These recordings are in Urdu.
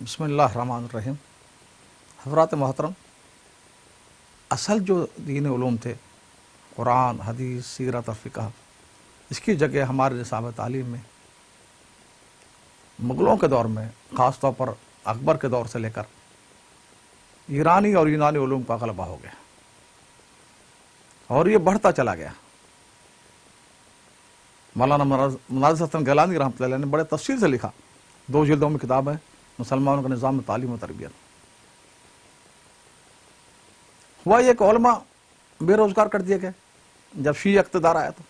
بسم اللہ الرحمن الرحیم۔ حضرات محترم، اصل جو دین علوم تھے، قرآن، حدیث، سیرت اور فقہ، اس کی جگہ ہمارے نصاب تعلیم میں مغلوں کے دور میں، خاص طور پر اکبر کے دور سے لے کر ایرانی اور یونانی علوم کا غلبہ ہو گیا، اور یہ بڑھتا چلا گیا۔ مولانا مناظر حسن گیلانی رحمۃ اللہ علیہ نے بڑے تفصیل سے لکھا، 2 جلدوں میں کتاب ہے مسلمانوں کا نظام تعلیم و تربیت۔ ہوا یہ کہ علماء بے روزگار کر دیے گئے جب شیعہ اقتدار آیا، تو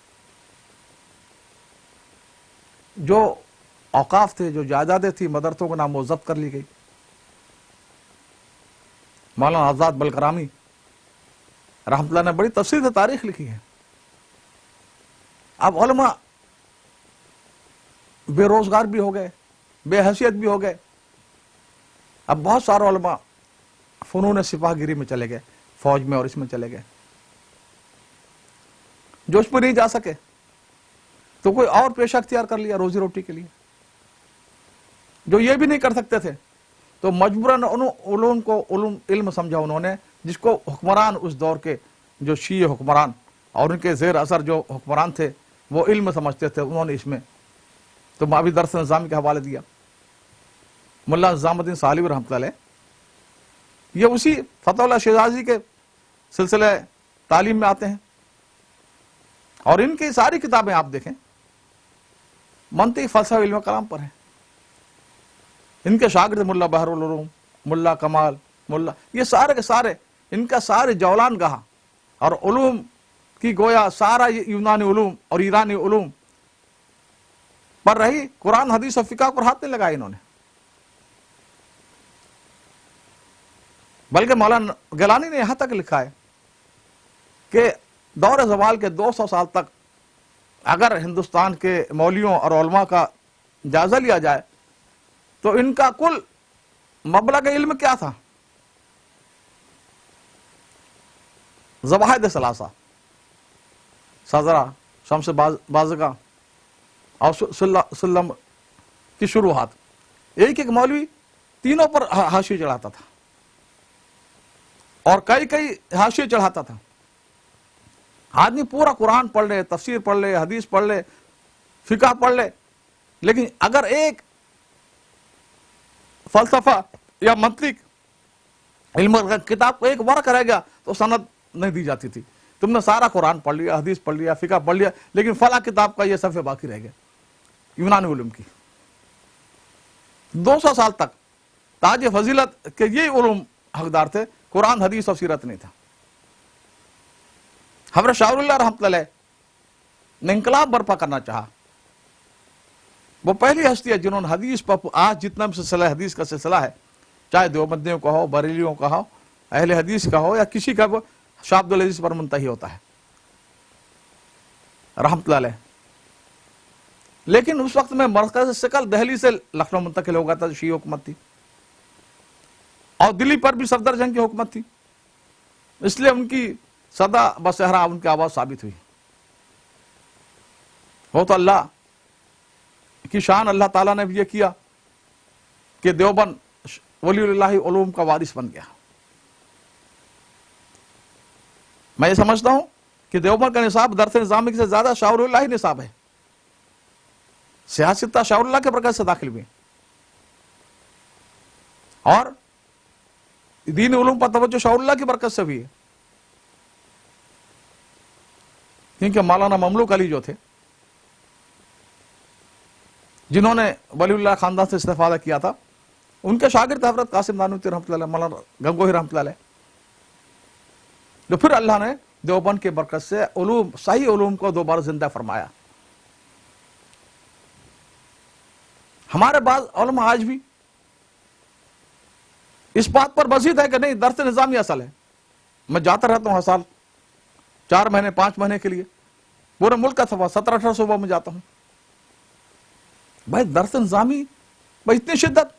جو اوقاف تھے، جو جائیدادیں تھیں، مدرسوں کا نام و ضبط کر لی گئی۔ مولانا آزاد بلکرامی رحمۃ اللہ نے بڑی تفصیل سے تاریخ لکھی ہے۔ اب علماء بے روزگار بھی ہو گئے، بے حیثیت بھی ہو گئے۔ اب بہت سارے علماء فنون سپاہ گیری میں چلے گئے، فوج میں اور اس میں چلے گئے۔ جو اس میں نہیں جا سکے تو کوئی اور پیشہ اختیار کر لیا روزی روٹی کے لیے۔ جو یہ بھی نہیں کر سکتے تھے تو مجبوراً علوم کو علم سمجھا انہوں نے، جس کو حکمران اس دور کے جو شیعہ حکمران اور ان کے زیر اثر جو حکمران تھے وہ علم سمجھتے تھے، انہوں نے اس میں تو ابھی درس نظام کے حوالے دیا۔ ملا نظام الدین سالوی رحمۃ اللہ علیہ یہ اسی فتح اللہ شیرازی کے سلسلہ تعلیم میں آتے ہیں، اور ان کی ساری کتابیں آپ دیکھیں منطق، فلسفہ، علم کلام پر ہیں۔ ان کے شاگرد ملا بحر العلوم، ملا کمال، یہ سارے کے سارے ان کا سارے جولان گاہ اور علوم کی گویا سارا یونانی علوم اور ایرانی علوم پر رہی، قرآن، حدیث اور فقہ پر ہاتھ نہیں لگائے انہوں نے۔ بلکہ مولانا گیلانی نے یہاں تک لکھا ہے کہ دور زوال کے 200 سال تک اگر ہندوستان کے مولویوں اور علماء کا جائزہ لیا جائے تو ان کا کل مبلغ علم کیا تھا؟ زواہد ثلاثہ، سزرہ، شمس بازگاہ اور سلم کی شروحات، ایک ایک مولوی تینوں پر حاشیے چڑھاتا تھا اور کئی حاشیے چڑھاتا تھا۔ آدمی پورا قرآن پڑھ لے، تفسیر پڑھ لے، حدیث پڑھ لے، فقہ پڑھ لے، لیکن اگر ایک فلسفہ یا منطق علم کتاب کو ایک ورق رہ گیا تو سند نہیں دی جاتی تھی۔ تم نے سارا قرآن پڑھ لیا، حدیث پڑھ لیا، فقہ پڑھ لیا، لیکن فلاں کتاب کا یہ صفحہ باقی رہ گیا یونانی علوم کی۔ 200 سال تک تاج فضیلت کے یہ علوم حقدار تھے، قرآن، حدیث اور سیرت نہیں تھا۔ حضرت شاہ اللہ رحمۃ اللہ علیہ نے انقلاب برپا کرنا چاہا۔ وہ پہلی ہستی ہے جنہوں نے حدیث پر آج جتنا بھی سلسلہ حدیث کا سلسلہ ہے، چاہے دیوبندیوں کا ہو، بریلیوں کا ہو، اہل حدیث کا ہو یا کسی کا، وہ شاہ عبد العزیز پر منتہی ہوتا ہے رحمۃ اللہ علیہ۔ لیکن اس وقت میں مرکز سکل دہلی سے لکھنؤ منتقل ہو گیا تھا، شیعہ حکومت تھی، اور دلی پر بھی صفدر جنگ کی حکومت تھی، اس لیے ان کی صدا بصحرا ان کی آواز ثابت ہوئی۔ وہ تو اللہ کی شان، اللہ تعالیٰ نے بھی یہ کیا کہ دیوبند ولی اللہ علوم کا وارث بن گیا۔ میں یہ سمجھتا ہوں کہ دیوبند کا نصاب درس نظامی سے زیادہ شاہ ولی اللہ نصاب ہے۔ سیاستہ شاہ ولی اللہ کے مرکز سے داخل ہوئے، اور دین علوم پر توجہ شاہ ولی اللہ کی برکت سے ہوئی ہے، کیونکہ مولانا مملوک علی جو تھے، جنہوں نے ولی اللہ خاندان سے استفادہ کیا تھا، ان کے شاگرد حضرت قاسم نانوتوی رحمۃ اللہ علیہ، مولانا گنگوہی رحمۃ اللہ علیہ، جو پھر اللہ نے دیوبند کے برکت سے علوم، صحیح علوم کو دوبارہ زندہ فرمایا۔ ہمارے بعض علماء آج بھی اس بات پر بزید ہے کہ نہیں، درس نظامی اصل ہے۔ میں جاتا رہتا ہوں ہر سال 4 مہینے 5 مہینے کے لیے، پورے ملک کا سفر 17-18 صوبوں میں جاتا ہوں۔ بھائی درس نظامی بھائی اتنی شدت،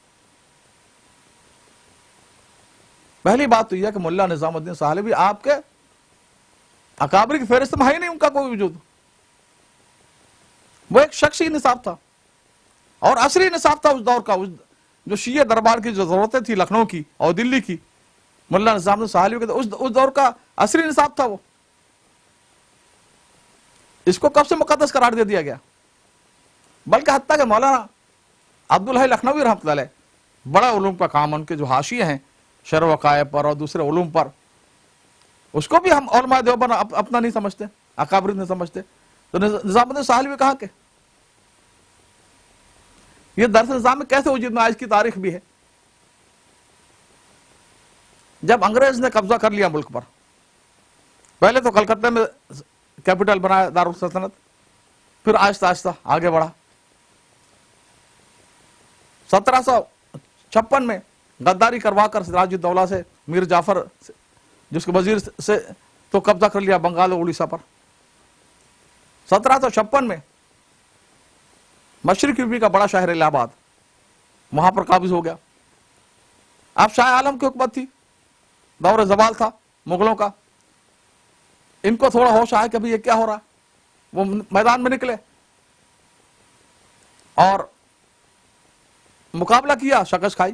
پہلی بات تو یہ ہے کہ ملا نظام الدین سالوی آپ کے اکابر کی فہرست میں ہے ہی نہیں ان کا کوئی وجود۔ وہ ایک شخصی نصاب تھا اور عصری نصاب تھا اس دور کا، جو شیعہ دربار کی جو ضرورتیں تھی لکھنؤ کی اور دلی کی، ملا نظام الدین ساحلوی کے اس دور کا عصری نصاب تھا وہ. اس کو کب سے مقدس قرار دے دیا گیا؟ بلکہ حتیٰ کہ مولانا عبدالحی لکھنوی رحمۃ اللہ علیہ، بڑا علوم کا کام، ان کے جو حاشیے ہیں شرح وقائع پر اور دوسرے علوم پر، اس کو بھی ہم علماء دیوبند اپنا نہیں سمجھتے، اکابر نہیں سمجھتے. تو نظام الدین ساحلوی کہا کہ یہ درس نظام میں کیسے وجود میں آج کی تاریخ بھی ہے. جب انگریز نے قبضہ کر لیا ملک پر، پہلے تو کلکتہ میں کیپٹل بنایا دارالسلطنت، پھر آہستہ آہستہ آگے بڑھا. 1756 میں غداری کروا کر سراج الدولہ سے میر جعفر جس کے وزیر سے تو قبضہ کر لیا بنگال اور اڑیسہ پر. 1756 میں مشرق یوپی کا بڑا شہر الہ آباد وہاں پر قابض ہو گیا. اب شاہ عالم کی حکومت تھی، دور زوال تھا مغلوں کا. ان کو تھوڑا ہوش آیا کہ بھئی یہ کیا ہو رہا، وہ میدان میں نکلے اور مقابلہ کیا، شکست کھائی.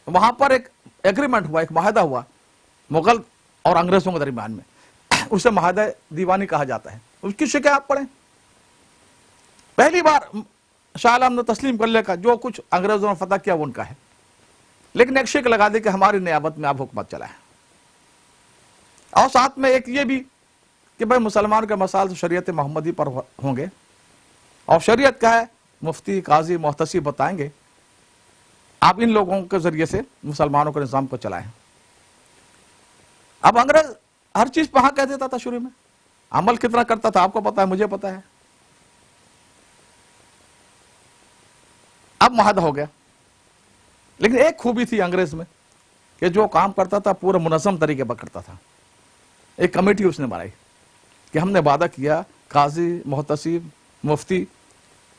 وہاں پر ایک ایگریمنٹ ہوا، ایک معاہدہ ہوا مغل اور انگریزوں کے درمیان میں، اسے معاہدہ دیوانی کہا جاتا ہے. اس کی شکیں آپ پڑھیں. پہلی بار شاہ عالم نے تسلیم کر لیا کہ جو کچھ انگریزوں نے فتح کیا وہ ان کا ہے، لیکن ایک شک لگا دی کہ ہماری نیابت میں آپ حکومت چلائیں. اور ساتھ میں ایک یہ بھی کہ بھائی مسلمان کے مسائل تو شریعت محمدی پر ہوں گے، اور شریعت کیا ہے مفتی قاضی محتسب بتائیں گے، آپ ان لوگوں کے ذریعے سے مسلمانوں کے نظام کو چلائیں. اب انگریز ہر چیز پہ ہاں کہہ دیتا تھا، شروع میں عمل کتنا کرتا تھا آپ کو پتا ہے، مجھے پتا ہے. اب معاہدہ ہو گیا، لیکن ایک خوبی تھی انگریز میں کہ جو کام کرتا تھا پورے منظم طریقے پر کرتا تھا. ایک کمیٹی اس نے بنائی کہ ہم نے وعدہ کیا قاضی محتسب مفتی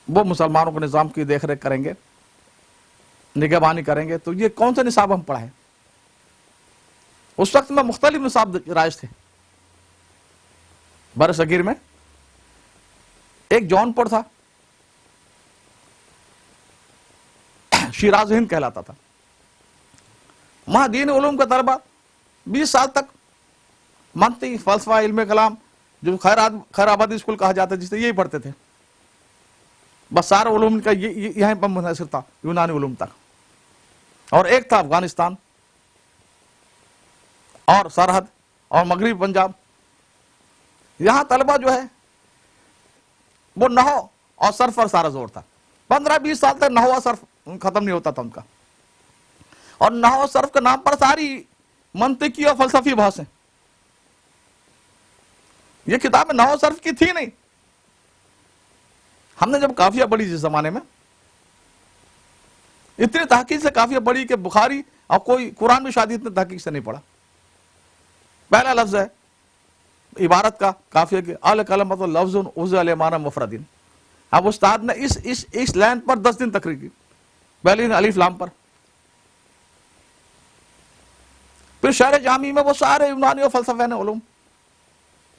وہ مسلمانوں کے نظام کی دیکھ ریکھ کریں گے، نگہبانی کریں گے. تو یہ کون سے نصاب ہم پڑھائیں؟ اس وقت میں مختلف نصاب رائج تھے بر صغیر میں. ایک جون پور تھا، شیراز ہند کہلاتا تھا. وہاں دین علوم کا طلبہ 20 سال تک منطق، فلسفہ، علم کلام، جو خیر آبادی اسکول کہا جاتا ہے جس سے یہی پڑھتے تھے. بس سارا علوم کا یہیں پر منحصر تھا، یونانی علوم تک. اور ایک تھا افغانستان اور سرحد اور مغربی پنجاب. یہاں طلبہ جو ہے وہ نحو اور صرف پر سارا زور تھا. 15-20 سال تک نحو اور صرف ختم نہیں ہوتا تھا ان کا. اور نحو اور صرف کے نام پر ساری منطقی اور فلسفی بحثیں. یہ کتابیں نحو و صرف کی تھی نہیں. ہم نے جب کافیہ پڑھی جس زمانے میں، اتنی تحقیق سے کافیہ پڑھی کہ بخاری اور کوئی قرآن بھی شاید اتنی تحقیق سے نہیں پڑھا. پہلا لفظ ہے عبارت کا کافیہ کے الکلمۃ لفظ عز علیہ مفردین. اب استاد نے اس لائن پر 10 دن تقریر کی، پہلی دن الف لام پر. پھر شعر جامی میں وہ سارے یونانی اور فلسفہ نے علوم،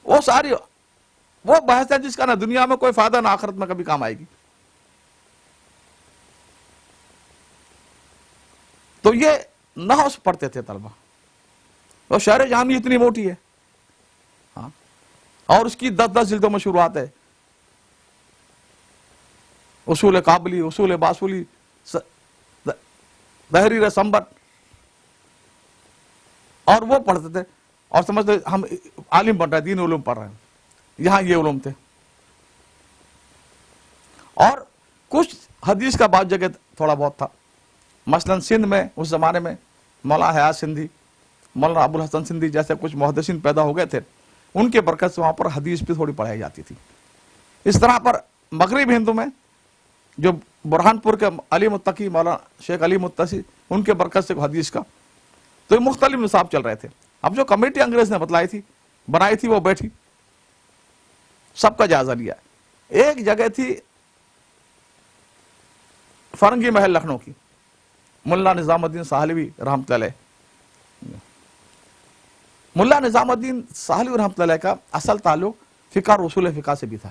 وہ ساری وہ بحث ہے جس کا نہ دنیا میں کوئی فائدہ نہ آخرت میں کبھی کام آئے گی. تو یہ نحو پڑھتے تھے طلبہ. اور شعر جامی اتنی موٹی ہے، ہاں، اور اس کی 10 جلدوں میں شروعات ہے. اصول قابلی، اصول باسولی، تحریر سنبت، اور وہ پڑھتے تھے اور سمجھتے ہم عالم بن رہے ہیں، دین علوم پڑھ رہے ہیں. یہاں یہ علوم تھے. اور کچھ حدیث کا بعض جگہ تھوڑا بہت تھا. مثلا سندھ میں اس زمانے میں مولانا حیات سندھی، مولانا ابو الحسن سندھی جیسے کچھ محدثین پیدا ہو گئے تھے، ان کے برکت سے وہاں پر حدیث بھی تھوڑی پڑھائی جاتی تھی. اس طرح پر مغرب ہندو میں جو برہان پور کے علی متقی مولانا شیخ علی متقی، ان کے برکت سے حدیث کا تو یہ مختلف نصاب چل رہے تھے. اب جو کمیٹی انگریز نے بنائی تھی وہ بیٹھی، سب کا جائزہ لیا. ایک جگہ تھی فرنگی محل لکھنؤ کی، ملا نظام الدین ساحلوی رحمۃ اللہ علیہ. ملا نظام الدین ساحلوی رحمۃ اللہ علیہ کا اصل تعلق فقہ اور اصول فقہ سے بھی تھا.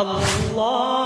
Allah